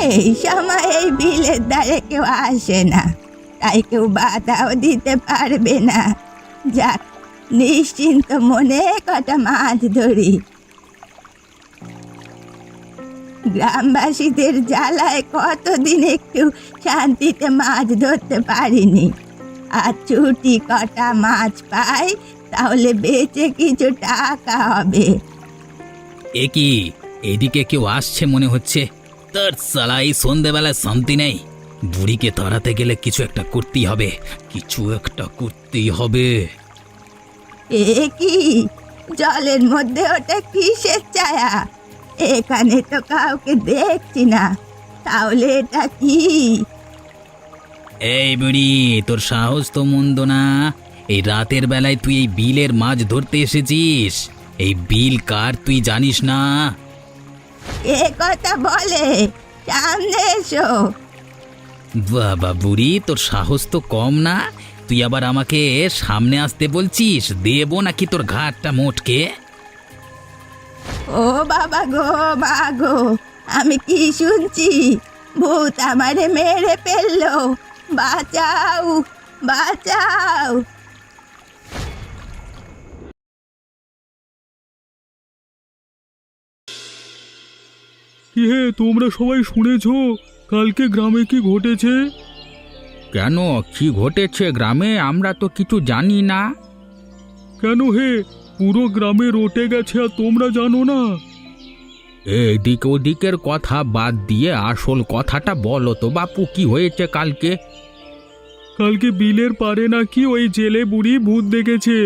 এই সময় এই বিলের ধারে কেউ আসে না, তাই কেউ বাধাও দিতে পারবে না। যাক, নিশ্চিন্ত মনে কটা মাছ ধরি। গ্রামবাসীদের জ্বালায় কতদিন একটু শান্তিতে মাছ ধরতে পারিনি, আর ছুটি কটা মাছ পাই তাহলে বেচে কিছু টাকা হবে। এ কি, এদিকে কেউ আসছে মনে হচ্ছে। তার সালা এই সন্ধেবেলায় শান্তি নেই। বুড়িকে তাড়াতে গেলে কিছু একটা করতেই হবে, কিছু একটা করতেই হবে। এ কি, জলের মধ্যে ওটা কিসের ছায়া? এখানে তো কাউকে দেখছি না, তাহলে এটা কি? এই বুড়ি, তোর সাহস তো মন্দ না। এই রাতের বেলায় তুই এই বিলের মাছ ধরতে এসেছিস? এই বিল কার তুই জানিস না? এ কথা বলে, সামনে এসো। বাবা বুড়ি, তোর সাহস তো কম না। তুই আবার আমাকে সামনে আসতে বলছিস? দেব নাকি তোর ঘাটটা মোটকে? ও বাবা গো, মা গো, আমি কি শুনছি? ভূত আমারে মেরে ফেললো, বাঁচাও, বাঁচাও। কি হে, তোমরা সবাই শুনেছো কালকে গ্রামে কি ঘটেছে? কেন, কি ঘটেছে গ্রামে? আমরা তো কিছু জানি না। কেন হে, পুরো গ্রামে রটে গেছে আর তোমরা জানো না? এদিক ওদিকের কথা বাদ দিয়ে আসল কথাটা বলো তো বাপু, কি হয়েছে কালকে? কালকে বিলের পারে নাকি ওই জেলে বুড়ি ভূত দেখেছে।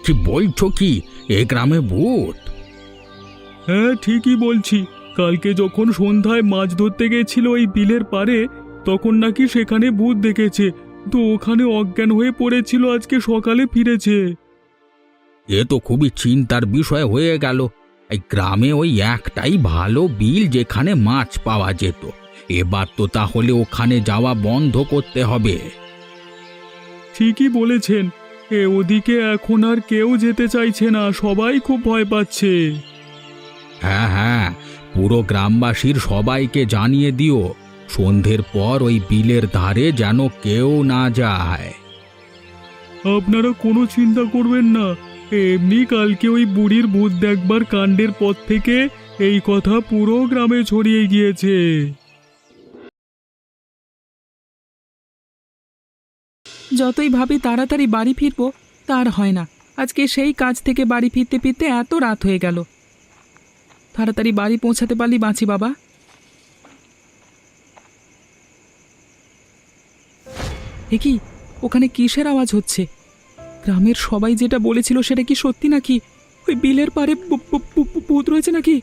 কি বলছো কি? এ গ্রামে ভূত? হ্যাঁ, ঠিকই বলছি। কালকে যখন সন্ধ্যায় মাছ ধরতে গেছিল ওই বিলের পারে, তখন নাকি সেখানে ভূত দেখেছে। তো ওখানে অজ্ঞান হয়ে পড়েছিল, আজকে সকালে ফিরেছে। এ তো খুবই চিন্তার বিষয় হয়ে গেল। এই গ্রামে ওই একটাই ভালো বিল যেখানে মাছ পাওয়া যেত। এবার তো তাহলে ওখানে যাওয়া বন্ধ করতে হবে। ঠিকই বলেছেন। ওদিকে এখন আর কেউ যেতে চাইছে না, সবাই খুব ভয় পাচ্ছে। হ্যাঁ হ্যাঁ, পুরো গ্রামবাসীর সবাইকে জানিয়ে দিও, সন্ধ্যের পর ওই বিলের ধারে যেন কেউ না যায়। আপনারা কোনো চিন্তা করবেন না। এমনি কালকে ওই বুড়ির ভূত দেখবার কাণ্ডের পর থেকে এই কথা পুরো গ্রামে ছড়িয়ে গিয়েছে। যতই ভাবি তাড়াতাড়ি বাড়ি ফিরবো, তার হয় না। আজকে সেই কাজ থেকে বাড়ি ফিরতে ফিরতে এত রাত হয়ে গেল। তাড়াতাড়ি বাড়ি পৌঁছাতে পারলি বাঁচি বাবা। এ কি, ওখানে কিসের আওয়াজ হচ্ছে? গ্রামের সবাই যেটা বলেছিল সেটা কি সত্যি নাকি? ওই বিলের পারে ভূত রয়েছে নাকি?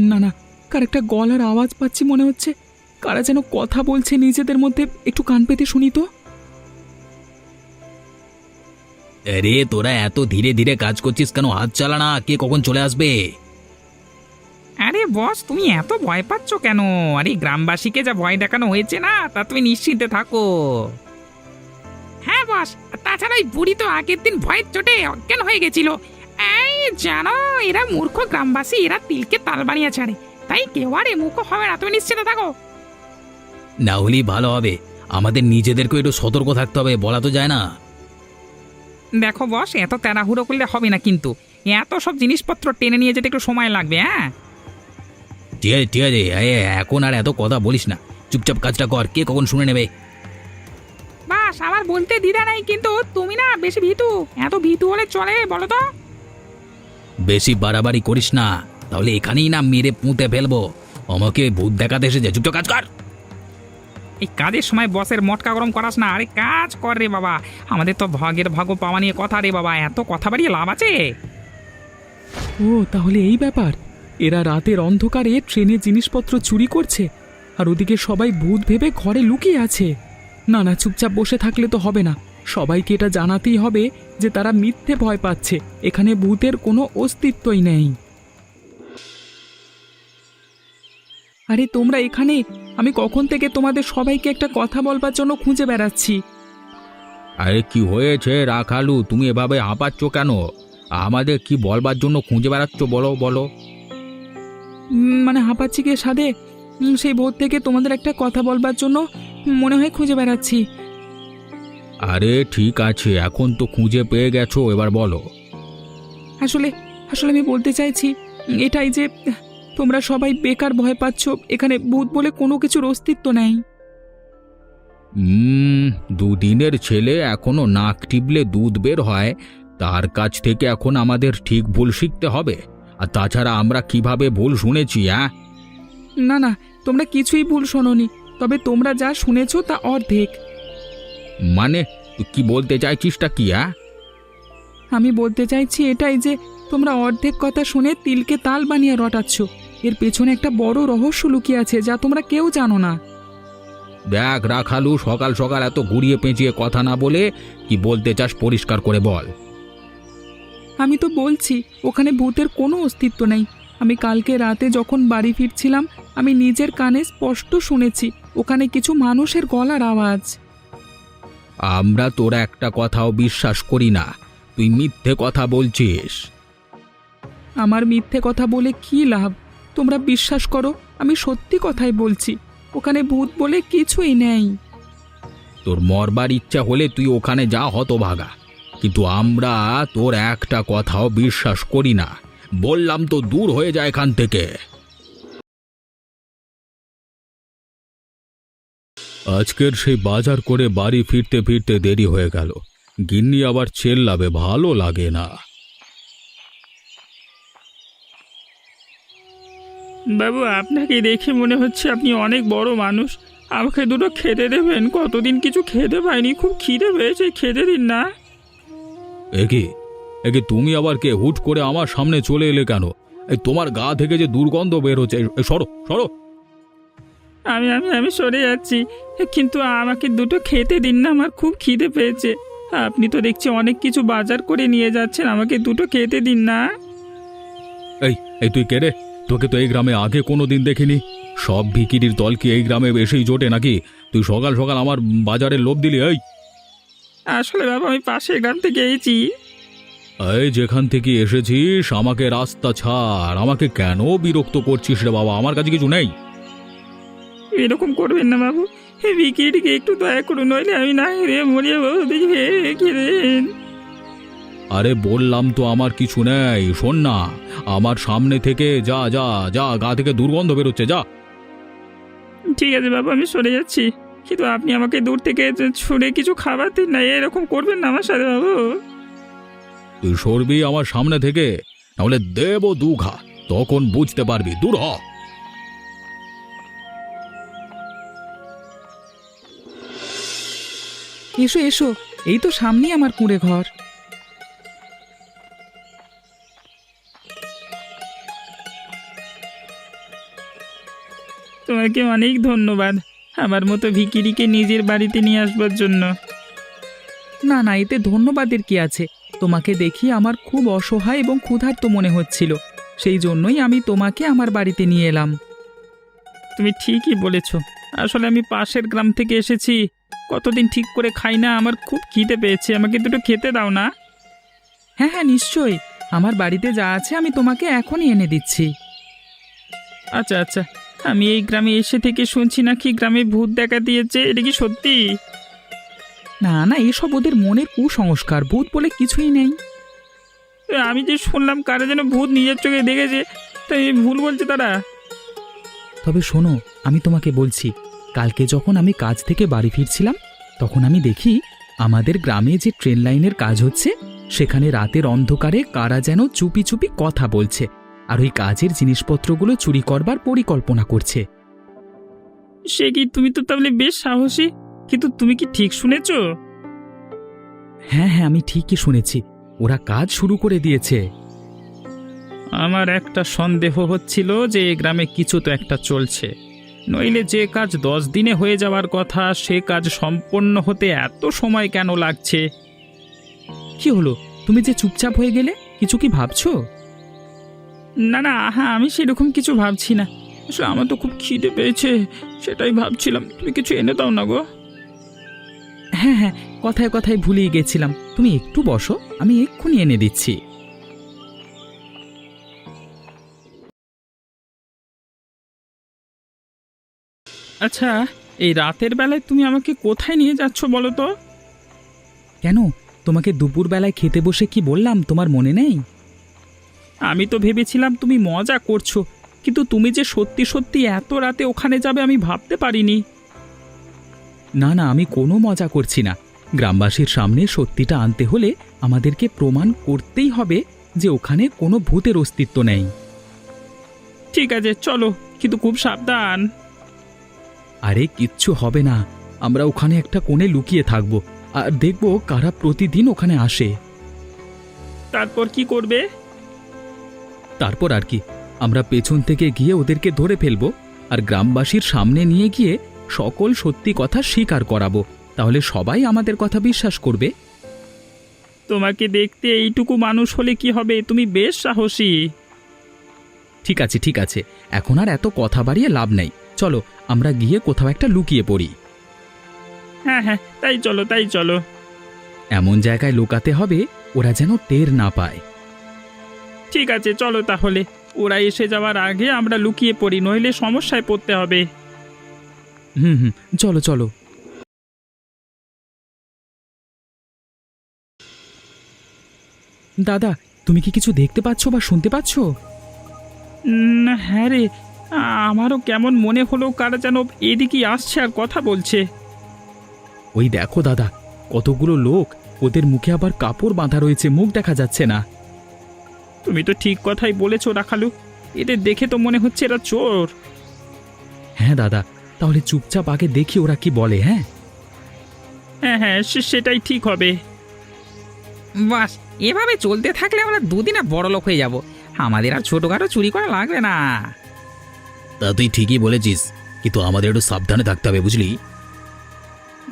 না না, কার একটা গলার আওয়াজ পাচ্ছি মনে হচ্ছে। কারা যেন কথা বলছে নিজেদের মধ্যে, একটু কান পেতে শুনি তো। আরে তোরা এত ধীরে ধীরে কাজ করছিস কেন? হাত চালা না, কে কখন চলে আসবে? আরে বস, তুমি এত ভয় পাচ্ছ কেন? আরে গ্রামবাসীকে যা ভয় দেখানো হয়েছে না, তা তুমি নিশ্চিন্তে থাকো। হ্যাঁ বস, তাছাড়া ওই বুড়ি তো আগের দিন ভয়ের চোটে অজ্ঞান হয়ে গেছিল। এই জানো, এরা মূর্খ গ্রামবাসী, এরা তিলকে তাল বানিয়ে ছাড়ে, তাই কেউ আর মুখ হবে না, তুমি নিশ্চিন্তে থাকো। না হলেই ভালো হবে। আমাদের নিজেদেরকে একটু সতর্ক থাকতে হবে, বলা তো যায় না। দেখো বস, এত তাড়াহুড়ো করলে হবে না, কিন্তু এত সব জিনিসপত্র টেনে নিয়ে যেতে একটু সময় লাগবে। হ্যাঁ ঠিক আছে ঠিক আছে, এখন আর এত কথা বলিস না, চুপচাপ কাজটা কর, কে কখন শুনে নেবে। বাস, আমার বলতে দ্বিধা নাই, কিন্তু তুমি না বেশি ভীতু। এত ভীতু হলে চলে বলো তো? বেশি বাড়াবাড়ি করিস না, তাহলে এখানেই না মেরে পুঁতে ফেলবো। আমাকে ভূত দেখাতে এসেছে, চুপচাপ কাজ কর। এই কাজের সময় বসের মটকা গরম করাস না। আরে কাজ কর রে বাবা, আমাদের তো ভাগের ভাগ পাওয়া নিয়ে কথা রে বাবা, এত কথা বাড়িয়ে লাভ আছে? ও, তাহলে এই ব্যাপার। এরা রাতের অন্ধকারে ট্রেনে জিনিসপত্র চুরি করছে, আর ওদিকে সবাই ভূত ভেবে ঘরে লুকিয়ে আছে। না না, চুপচাপ বসে থাকলে তো হবে না। সবাইকে এটা জানাতেই হবে যে তারা মিথ্যে ভয় পাচ্ছে, এখানে ভূতের কোনো অস্তিত্বই নেই। আরে তোমরা এখানে? আমি কখন থেকে তোমাদের সবাইকে একটা কথা বলবার জন্য খুঁজে বেড়াচ্ছি। আরে কি হয়েছে রাখালু, তুমি এভাবে হাঁপাচ্ছ কেন? আমাদের কি বলবার জন্য খুঁজে বেড়াচ্ছ, বলো বলো। মানে হাঁপাচ্ছি কে সাধে? সেই ভোর থেকে তোমাদের একটা কথা বলবার জন্য মনে হয় খুঁজে বেড়াচ্ছি। আরে ঠিক আছে, এখন তো খুঁজে পেয়ে গেছো, এবার বলো। আসলে আসলে আমি বলতে চাইছি এটাই যে তোমরা সবাই বেকার ভয় পাচ্ছ, এখানে ভূত বলে কোনো কিছুর অস্তিত্ব নেই। দুদিনের ছেলে এখনো নাক টিপলে দুধ বের হয়, তার কাছ থেকে এখন আমাদের ঠিক ভুল শিখতে হবে। আর তাছাড়া আমরা কিভাবে ভুল শুনেছি? না না, তোমরা কিছুই ভুল শোনোনি, তবে তোমরা যা শুনেছো তা অর্ধেক। মানে তুই কি বলতে চাইছিসটা কি? আমি বলতে চাইছি এটাই যে তোমরা অর্ধেক কথা শুনে তিলকে তাল বানিয়ে রটাচ্ছ। এর পেছনে একটা বড় রহস্য লুকিয়ে আছে যা তোমরা কেউ জানো না। দেখ রাখালু, সকাল সকাল এত ঘুরিয়ে পেঁচিয়ে কথা না বলে কি বলতে চাস পরিষ্কার করে বল। আমি তো বলছি ওখানে ভূতের কোনো অস্তিত্ব নেই। আমি কালকে রাতে যখন বাড়ি ফিরছিলাম আমি নিজের কানে স্পষ্ট শুনেছি ওখানে কিছু মানুষের গলার আওয়াজ। আমরা তোরা একটা কথাও বিশ্বাস করি না, তুই মিথ্যে কথা বলছিস। আমার মিথ্যে কথা বলে কি লাভ? তোমরা বিশ্বাস করো, আমি সত্যি কথাই বলছি, ওখানে ভূত বলে কিছুই নেই। তোর মরবার ইচ্ছা হলে তুই ওখানে যা, হতভাগা, কিন্তু আমরা তোর একটা কথাও বিশ্বাস করি না। বললাম তো দূর হয়ে যায় এখান থেকে। আজকের সেই বাজার করে বাড়ি ফিরতে ফিরতে দেরি হয়ে গেল। গিন্নি আবার চেল্লাবে, ভালো লাগে না। বাবু, আপনাকে দেখে মনে হচ্ছে আপনি অনেক বড় মানুষ। আমাকে দুটো খেতে দেবেন, কতদিন কিছু খেতে পাইনি, খুব খিদে পেয়েছে, খেতে দিন না। একে একে তুমি আবার কে? হুট করে আমার সামনে চলে এলে কেন? এই তোমার গা থেকে যে দুর্গন্ধ বের হচ্ছে, সরো সরো। আমি আমি আমি সরে যাচ্ছি, কিন্তু আমাকে দুটো খেতে দিন না, আমার খুব খিদে পেয়েছে। আপনি তো দেখছি অনেক কিছু বাজার করে নিয়ে যাচ্ছেন, আমাকে দুটো খেতে দিন না। এই এই তুই কে রে? তোকে তো এই গ্রামে আগে কোনো দিন দেখিনি। সব ভিকিরির দল কি এই গ্রামে বেশি জোটে নাকি? তুই সকাল সকাল আমার বাজারে লোভ দিলি? আসলে বাবা, আমি পাশের গ্রাম থেকে এসেছি। এই যেখান থেকে এসেছিস আমাকে রাস্তা ছাড়। আমাকে কেন বিরক্ত করছিস রে বাবা? আমার কাছে কিছু নেই। এরকম করবেন না বাবু, এই বিক্রিটিকে একটু দয়া করুন, নইলে আমি না হেরে মরিয়ে বাবু দেখে খেলেন। আরে বললাম তো আমার কিছু নেই। শোন না, আমার সামনে থেকে যা যা যা, গা থেকে দুর্গন্ধ বেরোচ্ছে, যা। ঠিক আছে বাবু, আমি সরে যাচ্ছি, কিন্তু আপনি আমাকে দূর থেকে ছুঁড়ে কিছু খাবার দিন না, এরকম করবেন না আমার সাথে বাবু। তুই সরবি আমার সামনে থেকে, নাহলে দেব দুঘা, তখন বুঝতে পারবি। দূর হ। এসো এসো, এই তো সামনেই আমার কুঁড়ে ঘর। তোমাকে অনেক ধন্যবাদ আমার মতো ভিকিরিকে নিজের বাড়িতে নিয়ে আসবার জন্য। না না, এতে ধন্যবাদের কি আছে? তোমাকে দেখি আমার খুব অসহায় এবং ক্ষুধার্ত মনে হচ্ছিল, সেই জন্যই আমি তোমাকে আমার বাড়িতে নিয়ে এলাম। তুমি ঠিকই বলেছ, আসলে আমি পাশের গ্রাম থেকে এসেছি, কতদিন ঠিক করে খাই না, আমার খুব খিদে পেয়েছে, আমাকে দুটো খেতে দাও না। হ্যাঁ হ্যাঁ নিশ্চয়ই, আমার বাড়িতে যা আছে আমি তোমাকে এখনই এনে দিচ্ছি। আচ্ছা আচ্ছা, আমি এই গ্রামে এসে থেকে শুনছি নাকি গ্রামে ভূত দেখা দিয়েছে, এটা কি সত্যি? না না, এসব ওদের মনের কুসংস্কার, ভূত বলে কিছুই নেই। আমি যে শুনলাম কারা যেন ভূত নিজের চোখে দেখেছে, তাই ভুল বলছে তারা। তবে শোনো, আমি তোমাকে বলছি, কালকে যখন আমি কাজ থেকে বাড়ি ফিরছিলাম তখন আমি দেখি আমাদের গ্রামে যে ট্রেন লাইনের কাজ হচ্ছে সেখানে রাতের অন্ধকারে কারা যেন চুপি চুপি কথা বলছে আর ওই কাজের জিনিসপত্রগুলো চুরি করবার পরিকল্পনা করছে। সে কি? তুমি তো তাহলে বেশ সাহসী, কিন্তু তুমি কি ঠিক শুনেছ? হ্যাঁ হ্যাঁ, আমি ঠিকই শুনেছি, ওরা কাজ শুরু করে দিয়েছে। আমার একটা সন্দেহ হচ্ছিল যে এই গ্রামে কিছু তো একটা চলছে, নইলে যে কাজ 10 দিনে হয়ে যাওয়ার কথা সে কাজ সম্পন্ন হতে এত সময় কেন লাগছে? কি হলো, তুমি যে চুপচাপ হয়ে গেলে, কিছু কি ভাবছো? না না, হ্যাঁ, আমি সেরকম কিছু ভাবছি না, আসলে আমার তো খুব খিদে পেয়েছে, সেটাই ভাবছিলাম। তুমি কিছু এনে দাও না গো। হ্যাঁ হ্যাঁ, কথায় কথায় ভুলেই গেছিলাম, তুমি একটু বসো, আমি এক্ষুনি এনে দিচ্ছি। আচ্ছা, এই রাতের বেলায় তুমি আমাকে কোথায় নিয়ে যাচ্ছ বলো তো? কেন, তোমাকে দুপুরবেলায় খেতে বসে কি বললাম তোমার মনে নেই? আমি তো ভেবেছিলাম তুমি মজা করছো, কিন্তু তুমি যে সত্যি সত্যি এত রাতে ওখানে যাবে আমি ভাবতে পারিনি। না না, আমি কোনো মজা করছি না। গ্রামবাসীর সামনে সত্যিটা আনতে হলে আমাদেরকে প্রমাণ করতেই হবে যে ওখানে কোনো ভূতের অস্তিত্ব নেই। ঠিক আছে চলো, কিন্তু খুব সাবধান। আরে কিচ্ছু হবে না, আমরা ওখানে একটা কোণে লুকিয়ে থাকব আর দেখব কারা প্রতিদিন ওখানে আসে। তারপর কি করবে? তারপর আর কি, আমরা পেছন থেকে গিয়ে ওদেরকে ধরে ফেলব আর গ্রামবাসীর সামনে নিয়ে গিয়ে সকল সত্যি কথা স্বীকার করাবো। তাহলে সবাই আমাদের কথা বিশ্বাস করবে। তোমাকে দেখতে এইটুকু মানুষ হলে কি হবে, তুমি বেশ সাহসী। ঠিক আছে ঠিক আছে, এখন আর এত কথা বাড়িয়ে লাভ নেই। চলো আমরা গিয়ে কোথাও একটা লুকিয়ে পড়ি। হ্যাঁ হ্যাঁ, তাই চলো তাই চলো। এমন জায়গায় লুকাতে হবে ওরা যেন টের না পায়। ঠিক আছে চলো তাহলে, ওরা এসে যাওয়ার আগে আমরা লুকিয়ে পড়ি, নইলে সমস্যায় পড়তে হবে। হুম হুম, চলো চলো। দাদা, তুমি কি কিছু দেখতে পাচ্ছ বা শুনতে পাচ্ছ? হ্যাঁ রে, আমারও কেমন মনে হলো কারা যেন এদিকে আসছে আর কথা বলছে। ওই দেখো দাদা, কতগুলো লোক, ওদের মুখে আবার কাপড় বাঁধা রয়েছে, মুখ দেখা যাচ্ছে না। তুমি তো ঠিক কথাই বলেছো রাখালু, এদের দেখে তো মনে হচ্ছে এরা চোর। হ্যাঁ দাদা, তাহলে চুপচাপ আগে দেখি ওরা কি বলে। হ্যাঁ হ্যাঁ হ্যাঁ, সেটাই ঠিক হবে। বাস, এভাবে চলতে থাকলে আমরা দুদিনে বড় লোক হয়ে যাব। আমাদের আর ছোটখাটো চুরি করা লাগবে না। তা তুই ঠিকই বলেছিস, কিন্তু আমাদের একটু সাবধানে থাকতে হবে, বুঝলি?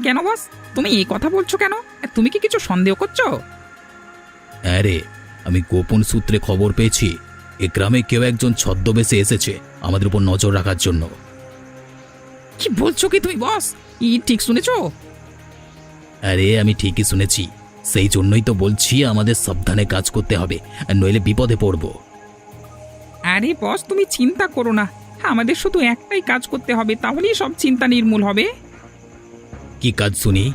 কেন বস, তুমি এই কথা বলছো কেন? তুমি কি কিছু সন্দেহ করছো? হ্যাঁ রে, আমি গোপন সূত্রে খবর পেয়েছি এ গ্রামে কেউ একজন ছদ্মবেশে এসেছে আমাদের উপর নজর রাখার জন্য। কি বলছো কি তুমি বস? ঠিক শুনেছো? আরে আমি ঠিকই শুনেছি, সেই জন্যই তো বলছি আমাদের সাবধানে কাজ করতে হবে, নইলে বিপদে পড়ব। আরে বস, তুমি চিন্তা করো না, আমাদের শুধু একটাই কাজ করতে হবে, তাহলেই সব চিন্তা নির্মূল হবে। কি কাজ শুনি?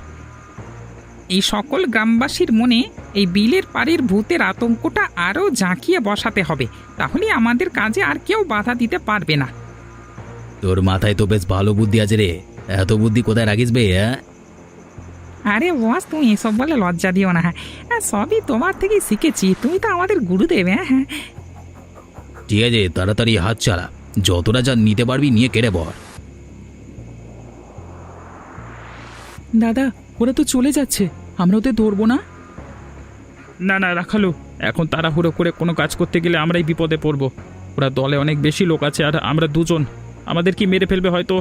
এই সকল গ্রামবাসীর মনে এই বিলের পাড়ের ভূতের আতঙ্কটা আরও জাঁকিয়ে বসাতে হবে, তাহলে আমাদের কাজে আর কেউ বাধা দিতে পারবে না। তোর মাথায় তো বেশ ভালো বুদ্ধি আছে রে, এত বুদ্ধি কোথায় রাখিস বে? হ্যাঁ, আরে বস, তুমি এসব বলে লজ্জা দিও না। হ্যাঁ, সবই তোমার থেকেই শিখেছি, তুমি তো আমাদের গুরুদেব। হ্যাঁ হ্যাঁ, ঠিক আছে, তাড়াতাড়ি হাত চালা, যতটা যা নিতে পারবি নিয়ে কেটে পড়। দাদা, ওরা তো চলে যাচ্ছে, আমরা ওদের ধরবো না? না না রাখালু, এখন তাড়াহুড়ো করে কোনো কাজ করতে গেলে আমরাই বিপদে পড়ব। ওরা দলে অনেক বেশি লোক আছে আর আমরা দুজন, আমাদের কি মেরে ফেলবে হয়তো।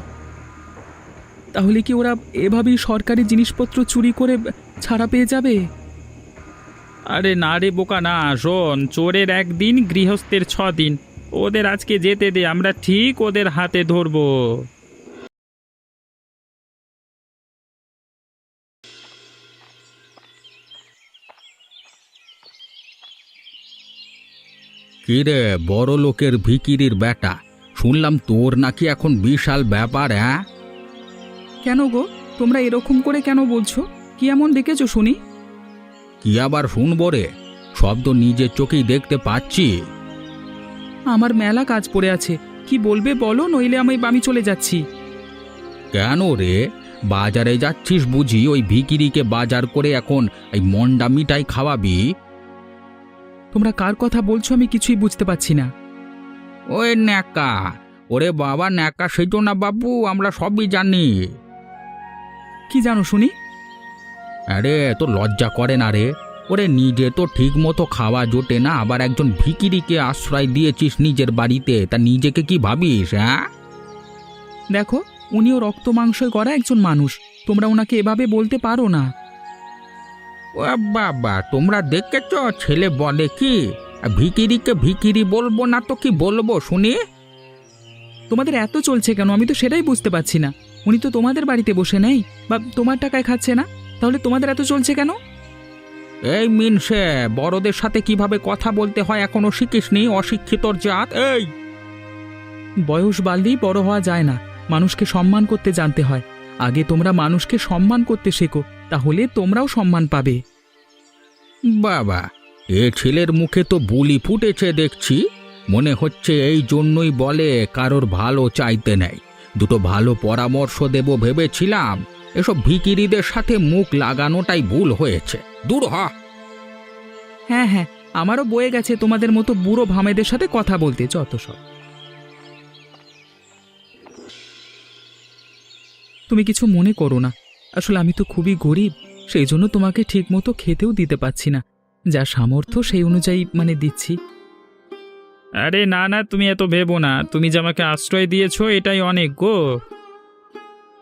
তাহলে কি ওরা এভাবেই সরকারি জিনিসপত্র চুরি করে ছাড়া পেয়ে যাবে? আরে না রে বোকা না, শোন, চোরের একদিন গৃহস্থের 6 দিন। ওদের আজকে যেতে দে, আমরা ঠিক ওদের হাতে ধরবো। কি রে বড় লোকের ভিকিরির বেটা, শুনলাম তোর নাকি এখন বিশাল ব্যাপার। হ্যাঁ, কেন গো, তোমরা এরকম করে কেন বলছো? কি এমন দেখেছো শুনি? কি আবার শুনবো রে, সব তো নিজের চোখেই দেখতে পাচ্ছি। আমার মেলা কাজ পড়ে আছে, কি বলবে বলো, নইলে আমি চলে যাচ্ছি। কেন রে, বাজারে যাচ্ছিস বুঝি ওই ভিকিরিকে বাজার করে এখন এই মন্ডা মিঠাই খাওয়াবি? তোমরা কার কথা বলছো আমি কিছুই বুঝতে পারছি না। ওই ন্যাকা, ওরে বাবা ন্যাকা সেজো না বাবু, আমরা সবই জানি। কি জানো শুনি? আরে তো লজ্জা করে না রে, ওরে নিজে তো ঠিক মতো খাওয়া জোটে না, আবার একজন ভিকিরিকে আশ্রয় দিয়েছিস নিজের বাড়িতে, তা নিজেকে কি ভাবিস? হ্যাঁ, দেখো, উনিও রক্ত মাংসয় করা একজন মানুষ, তোমরা ওনাকে এভাবে বলতে পারো না। ও বাবা, তোমরা দেখেছ ছেলে বলে কি, ভিকিরিকে ভিকিরি বলবো না তো কি বলবো শুনি? তোমাদের এত চলছে কেন আমি তো সেটাই বুঝতে পারছি না। উনি তো তোমাদের বাড়িতে বসে নেই বা তোমার টাকায় খাচ্ছে না, তাহলে তোমাদের এত চলছে কেন? এই মিনসে, বড়দের সাথে কিভাবে কথা বলতে হয় এখনো শিখিসনি, অশিক্ষিতর জাত। এই বয়স বাড়লেই বড় হওয়া যায় না, মানুষকে সম্মান করতে জানতে হয়। আগে তোমরা মানুষকে সম্মান করতে শেখো, তাহলে তোমরাও সম্মান পাবে। বাবা, এ ছেলের মুখে তো বুলি ফুটেছে দেখছি। মনে হচ্ছে এই জন্যই বলে কারোর ভালো চাইতে নেই। দুটো ভালো পরামর্শ দেব ভেবেছিলাম, এসব ভিখিরিদের সাথে মুখ লাগানোটাই ভুল হয়েছে। দূর হ। হ্যাঁ হ্যাঁ, আমারও বয়ে গেছে তোমাদের মতো বুড়ো ভামেদের সাথে কথা বলতে, যত সব। তুমি কিছু মনে করো না, আসলে আমি তো খুবই গরিব, সেই জন্য তোমাকে ঠিকমতো খেতেও দিতে পারছি না। যা সামর্থ্য সেই অনুযায়ী দিচ্ছি। আরে না না, তুমি এত ভেবো না। তুমি যে আমাকে আশ্রয় দিয়েছো এটাই অনেক গো।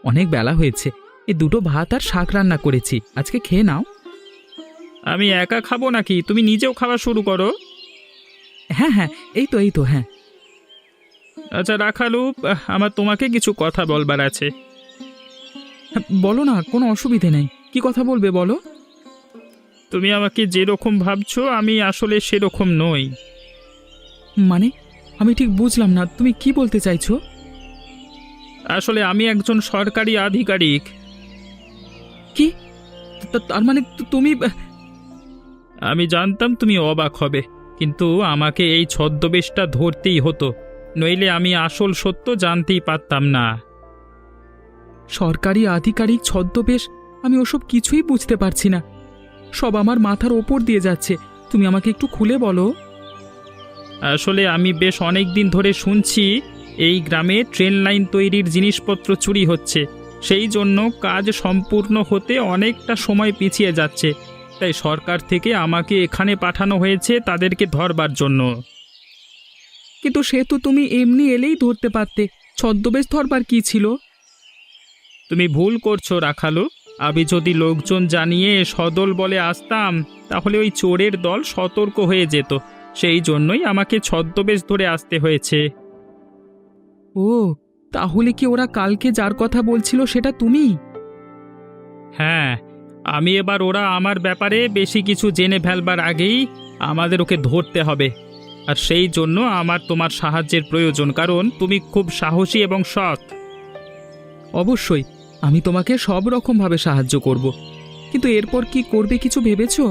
অনেক বেলা হয়েছে, এই দুটো ভাত আর শাক রান্না করেছি, আজকে খেয়ে নাও। আমি একা খাবো নাকি? তুমি নিজেও খাওয়া শুরু করো। হ্যাঁ হ্যাঁ, এই তো হ্যাঁ। আচ্ছা রাখালু, আমার তোমাকে কিছু কথা বলবার আছে। বলো না, কোনো অসুবিধে নেই। কি কথা বলবে বলো। তুমি আমাকে যেরকম ভাবছো আমি আসলে সেরকম নই। মানে আমি ঠিক বুঝলাম না, তুমি কি বলতে চাইছো? আসলে আমি একজন সরকারি আধিকারিক। কি? তার মানে তুমি? আমি জানতাম তুমি অবাক হবে, কিন্তু আমাকে এই ছদ্মবেশটা ধরতেই হতো, নইলে আমি আসল সত্য জানতেই পারতাম না। সরকারি আধিকারিক ছদ্মবেশ? আমি ওসব কিছুই বুঝতে পারছি না, সব আমার মাথার ওপর দিয়ে যাচ্ছে। তুমি আমাকে একটু খুলে বলো। আসলে আমি বেশ অনেক দিন ধরে শুনছি এই গ্রামে ট্রেন লাইন তৈরির জিনিসপত্র চুরি হচ্ছে, সেই জন্য কাজ সম্পূর্ণ হতে অনেকটা সময় পিছিয়ে যাচ্ছে। তাই সরকার থেকে আমাকে এখানে পাঠানো হয়েছে তাদেরকে ধরবার জন্য। কিন্তু সে তো তুমি এমনি এলেই ধরতে পারতে, ছদ্মবেশ ধরবার কি ছিল? তুমি ভুল করছো রাখালু। আমি যদি লোকজন জানিয়ে সদল বলে আসতাম তাহলে ওই চোরের দল সতর্ক হয়ে যেত, সেই জন্যই আমাকে ছদ্মবেশ ধরে আসতে হয়েছে। ও, তাহলে কি ওরা কালকে যার কথা বলছিল সেটা তুমি? হ্যাঁ, আমি এবার ওরা আমার ব্যাপারে বেশি কিছু জেনে ফেলবার আগেই আমাদের ওকে ধরতে হবে, আর সেই জন্য আমার তোমার সাহায্যের প্রয়োজন, কারণ তুমি খুব সাহসী এবং সৎ। অবশ্যই, আমি তোমাকে সব রকমভাবে সাহায্য করব, কিন্তু এরপর কি করবে কিছু ভেবেছো?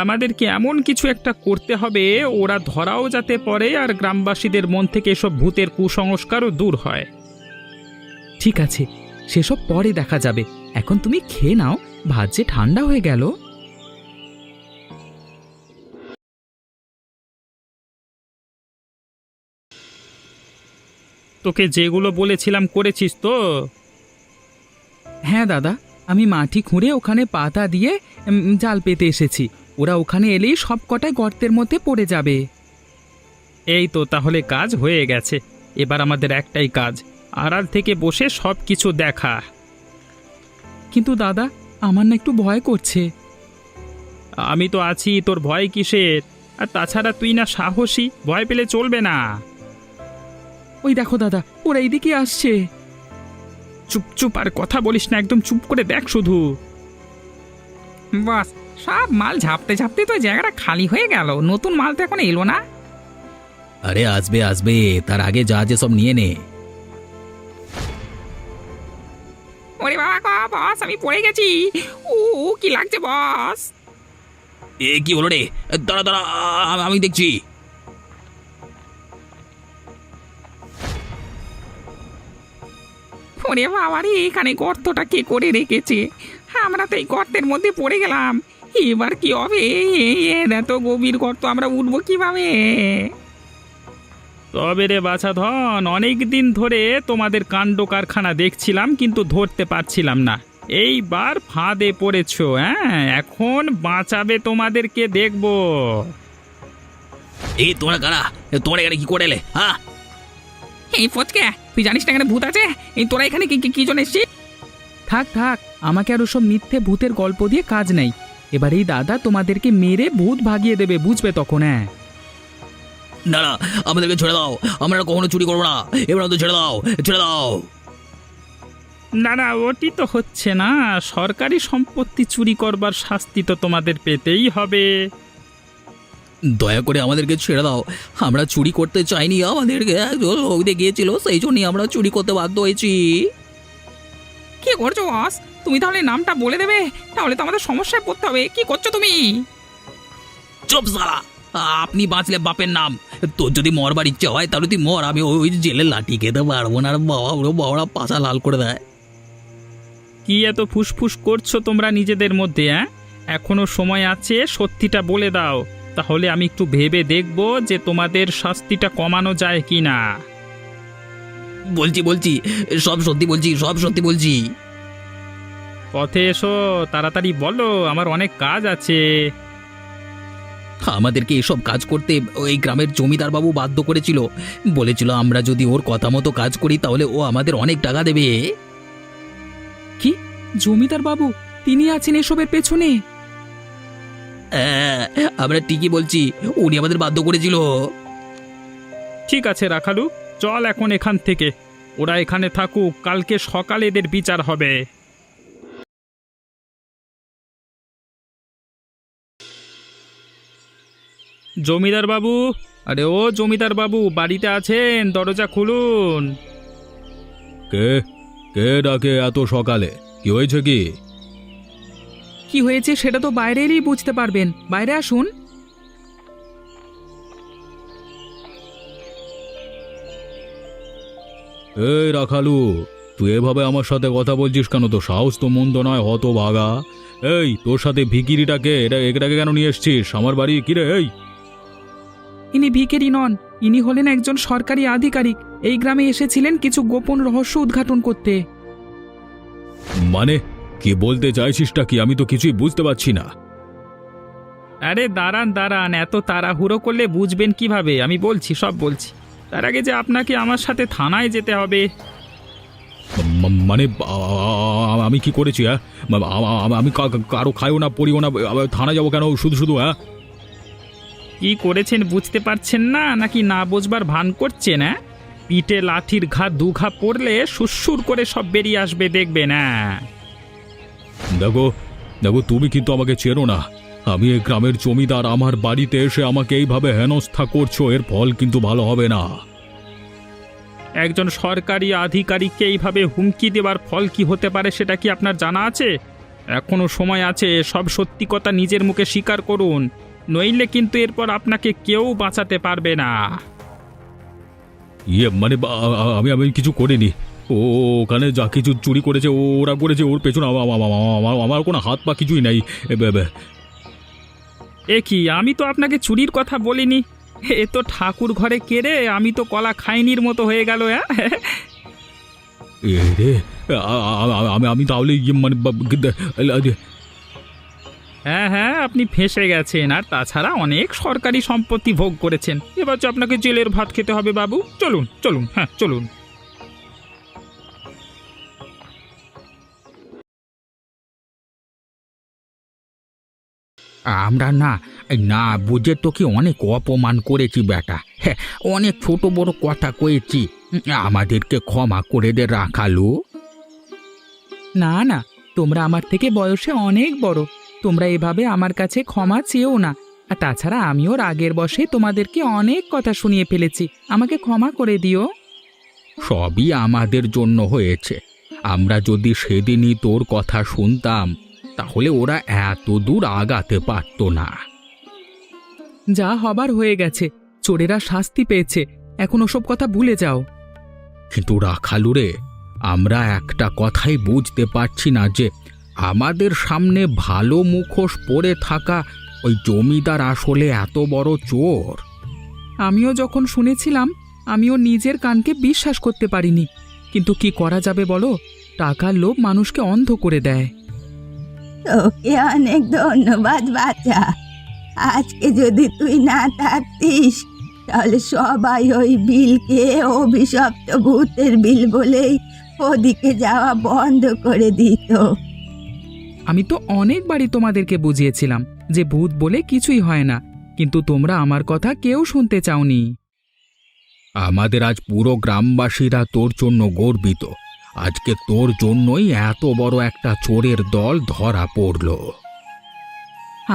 আমাদেরকে এমন কিছু একটা করতে হবে ওরা ধরাও যাতে পড়ে, আর গ্রামবাসীদের মন থেকে এসব ভূতের কুসংস্কারও দূর হয়। ঠিক আছে, সেসব পরে দেখা যাবে, এখন তুমি খেয়ে নাও, ভাত যে ঠান্ডা হয়ে গেল। তোকে যেগুলো বলেছিলাম করেছিস তো? হ্যাঁ দাদা, আমি মাটি খুঁড়ে ওখানে পাতা দিয়ে জাল পেতে এসেছি, ওরা ওখানে এলেই সব কটায় গর্তের মধ্যে পড়ে যাবে। এই তো, তাহলে কাজ হয়ে গেছে। এবার আমাদের একটাই কাজ, আড়াল থেকে বসে সব কিছু দেখা। কিন্তু দাদা, আমার না একটু ভয় করছে। আমি তো আছি, তোর ভয় কিসের? আর তাছাড়া তুই না সাহসী, ভয় পেলে চলবে না। ওই দেখো দাদা, ওরা এইদিকে আসছে। চুপ চুপ, আর কথা বলিস না, একদম চুপ করে দেখ শুধু। বাস, সব মাল ঝাপতে ঝাপতে তো জায়গাটা খালি হয়ে গেল। নতুন মাল তো এখন এলো না। আরে আসবে আসবে, তার আগে যা যে সব নিয়ে নে। ওরে বাবা গো, বস আমি পড়ে গেছি। ও কি লাগছে বস? এ কি হলো রে? দাঁড়া দাঁড়া, আমি দেখছি। ওরে বাবা রে, এখানে গর্তটা কে করে রেখেছে? আমরা তো এই গর্তের মধ্যে পড়ে গেলাম, এবার কি হবে? এত গভীর গর্ত, আমরা উঠবো কিভাবে? তবে রে বাছা ধন, অনেক দিন ধরে তোমাদের কাণ্ড কারখানা দেখছিলাম, কিন্তু ধরতে পারছিলাম না। এইবার ফাঁদে পড়েছো। হ্যাঁ, এখন বাঁচাবে তোমাদেরকে দেখবো। এই তোমরা কারা? তোমরা এখানে কি করে এলে? হ্যাঁ, এই ফচকে, তুই জানিস না এখানে ভূত আছে? এই তোরা এখানে কি জন্য এসছিস? থাক থাক, আমাকে আর ওসব মিথ্যে ভূতের গল্প দিয়ে কাজ নেই। এবার এই দাদা তোমাদেরকে মেরে ভূত ভাগিয়ে দেবে, বুঝবে তখন। হ্যাঁ না না, আমাদেরকে ছেড়ে দাও, আমরা কখনো চুরি করবো না, এবার আমাদের ছেড়ে দাও, ছেড়ে দাও। না না, ওটি তো হচ্ছে না। সরকারি সম্পত্তি চুরি করবার শাস্তি তো তোমাদের পেতেই হবে। দয়া করে আমাদেরকে ছেড়ে দাও, আমরা চুরি করতে চাইনি, আমাদেরকে একজন লোক দিয়ে গিয়েছিল, সেই জন্যই আমরা চুরি করতে বাধ্য হয়েছি। কি করছো বস? তুমি তাহলে নামটা বলে দেবে, তাহলে তো আমাদের সমস্যায় পড়তে হবে। কি করছো তুমি? চুপ সালা, আপনি বাঁচলে বাপের নাম, তোর যদি মরবার ইচ্ছে হয় তাহলে তুই মর, আমি ওই জেলের লাঠি খেতে পারবো না। আর বাবা বাবারা পাশা লাল করে দেয়। কি এত ফুসফুস করছো তোমরা নিজেদের মধ্যে? এখনো সময় আছে, সত্যিটা বলে দাও, তাহলে আমি একটু ভেবে দেখব যে তোমাদের শাস্তিটা কমানো যায় কি না। বলছি সব সত্যি বলছি, সব সত্যি বলছি। পথে এসো, তাড়াতাড়ি বলো, আমার অনেক কাজ আছে। আমাদেরকে এসব কাজ করতে ওই গ্রামের জমিদার বাবু বাধ্য করেছিল, বলেছিল আমরা যদি ওর কথা মতো কাজ করি তাহলে ও আমাদের অনেক টাকা দেবে। কি, জমিদার বাবু তিনি আছেন এসবের পেছনে? হ্যাঁ, আমরা ঠিকই বলছি, উনি আমাদের বাধ্য করেছিল। ঠিক আছে রাখালু, চল এখন এখান থেকে। ওরা এখানে থাকুক, কালকে সকালে এদের বিচার হবে। জমিদার বাবু, আরে ও জমিদার বাবু, বাড়িতে আছেন? দরজা খুলুন। কে কে ডাকে এত সকালে? কি হয়েছে? কি হয়েছে সেটা তো বাইরে এলেই বুঝতে পারবেন, বাইরে আসুন। এই রাখালু, তুই এভাবে আমার সাথে কথা বলছিস কেন? তো সাহস তো মন্দ নয়, হতভাগা। এই, তোর সাথে ভিকিরিটাকে এটাকে কেন নিয়ে এসছিস আমার বাড়ি? কিরে এই? ইনি ভিখারি নন, ইনি হলেন একজন সরকারি আধিকারিক। এই গ্রামে এসেছিলেন কিছু গোপন রহস্য উদ্ঘাটন করতে। মানে কি বলতে চাইছিসটা কি? আমি তো কিছুই বুঝতে পারছি না। আরে দাঁড়ান দাঁড়ান, এত তাড়াহুড়ো করলে বুঝবেন কিভাবে? আমি বলছি, সব বলছি। তার আগে যে আপনাকে আমার সাথে থানায় যেতে হবে। মানে আমি কি করেছি? আমি কারো খাইও না, পড়িও না, থানায় যাবো কেন শুধু শুধু? কি করেছেন বুঝতে পারছেন না, নাকি না বোঝবার ভান করছেন? পিঠে লাঠির ঘা দুঘা পড়লে সুসুর করে সব বেরিয়ে আসবে, দেখবে না? দেখো, তুমি কিন্তু আমাকে চেনো না। আমি এই গ্রামের জমিদার, আমার বাড়িতে এসে আমাকে এইভাবে হেনস্থা করছো, এর ফল কিন্তু ভালো হবে না। একজন সরকারি আধিকারিককে এইভাবে হুমকি দেওয়ার ফল কি হতে পারে সেটা কি আপনার জানা আছে? এখনো সময় আছে, সব সত্যি কথা নিজের মুখে স্বীকার করুন, নইলে কিন্তু এরপর আপনাকে কেউ বাঁচাতে পারবে না। মানে আমি কিছু করিনি। ওখানে যা কিছু চুরি করেছে ওরা করেছে, ওর পেছনে আমার কোনো হাত পা কিছুই নাই। এ কি, আমি তো আপনাকে চুরির কথা বলিনি। এ তো ঠাকুর ঘরে কেড়ে আমি তো কলা খাইনির মতো হয়ে গেল। রে, আমি তাহলে হ্যাঁ হ্যাঁ, আপনি ফেঁসে গেছেন, আর তাছাড়া অনেক সরকারি সম্পত্তি ভোগ করেছেন। এবার তো আপনাকে জেলের ভাত খেতে হবে বাবু। চলুন চলুন, হ্যাঁ চলুন। আমরা না বুঝে তোকে অনেক অপমান করেছি বেটা। হ্যাঁ, অনেক ছোট বড় কথা কয়েছি, আমাদেরকে ক্ষমা করে দে রাখালু। না না, তোমরা আমার থেকে বয়সে অনেক বড়, তোমরা এভাবে আমার কাছে ক্ষমা চেয়েও না। আর তাছাড়া আমিও রাগের বশে তোমাদেরকে অনেক কথা শুনিয়ে ফেলেছি, আমাকে ক্ষমা করে দিও। সবই আমাদের জন্য হয়েছে। আমরা যদি সেদিনই তোর কথা শুনতাম তাহলে ওরা এত দূর আগাতে পারত না। যা হবার হয়ে গেছে, চোরেরা শাস্তি পেয়েছে, এখন ওসব কথা ভুলে যাও। কিন্তু রাখালু রে, আমরা একটা কথাই বুঝতে পারছি না যে আমাদের সামনে ভালো মুখোশ পরে থাকা ওই জমিদার আসলে এত বড় চোর। আমিও যখন শুনেছিলাম আমিও নিজের কানকে বিশ্বাস করতে পারিনি, কিন্তু কি করা যাবে বলো, টাকার লোভ মানুষকে অন্ধ করে দেয়। তোকে অনেক ধন্যবাদ বাচ্চা। আজকে যদি তুই না থাকতিস তাহলে সবাই ওই বিলকে অভিশপ্ত ভূতের বিল বলেই ওদিকে যাওয়া বন্ধ করে দিত। আমি তো অনেকবারই তোমাদেরকে বুঝিয়েছিলাম যে ভূত বলে কিছুই হয় না, কিন্তু তোমরা আমার কথা কেউ শুনতে চাওনি। আমাদের আজ পুরো গ্রামবাসীরা তোর জন্য গর্বিত। আজকে তোর জন্যই এত বড় একটা চোরের দল ধরা পড়ল।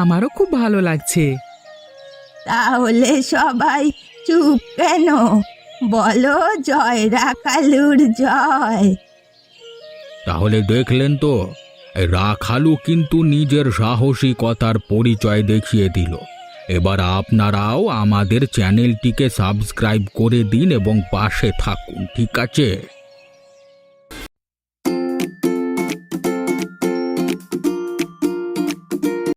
আমারও খুব ভালো লাগছে। তাহলে সবাই চুপ কেন? বলো জয় রাখালুর জয়। তাহলে দেখলেন তো, এই রাখালু কিন্তু নিজের সাহসিকতার পরিচয় দেখিয়ে দিল। এবার আপনারাও আমাদের চ্যানেলটিকে সাবস্ক্রাইব করে দিন এবং পাশে থাকুন, ঠিক আছে?